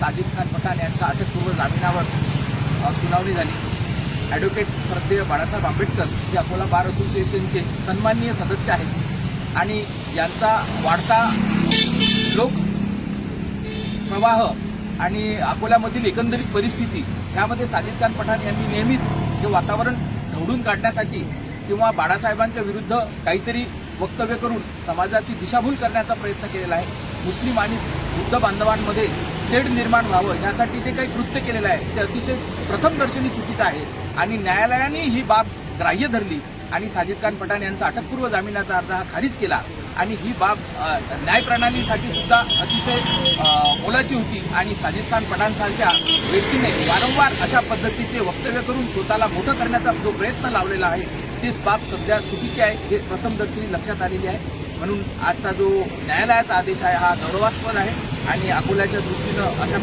साजिद खान पठाण यांच्या अटकपूर्व जामिनावर सुनावणी झाली। ॲडव्होकेट श्रद्धेय बाळासाहेब आंबेडकर जे अकोला बार असोसिएशनचे सन्माननीय सदस्य आहेत आणि यांचा वाढता लोक प्रवाह आणि अकोल्यामधील एकंदरीत परिस्थिती यामध्ये साजिद खान पठाण यांनी नेहमीच हे वातावरण ढवळून काढण्यासाठी किंवा बाळासाहेबांच्या विरुद्ध काहीतरी वक्तव्य करून समाजाची दिशाभूल करण्याचा प्रयत्न केलेला आहे। मुस्लिम आणि बुद्ध बांधवांमध्ये तेढ निर्माण व्हावं यासाठी जे काही कृत्य केलेलं आहे ते अतिशय प्रथमदर्शनी चुकीचं आहे आणि न्यायालयाने ही बाब ग्राह्य धरली आणि साजिद खान पठाण यांचा अटकपूर्व जामिनाचा अर्ज हा खारिज केला आणि ही बाब न्यायप्रणालीसाठी सुद्धा अतिशय मोलाची होती आणि साजिद खान पठाणसारख्या व्यक्तीने वारंवार अशा पद्धतीचे वक्तव्य करून स्वतःला मोठं करण्याचा जो प्रयत्न लावलेला आहे तीच बाब सध्या चुकीची आहे हे प्रथमदर्शनी लक्षात आलेली आहे। म्हणून आजचा जो न्यायालयाचा आदेश आहे हा गौरवास्पद आहे आणि अकोल्याच्या दृष्टीनं अशा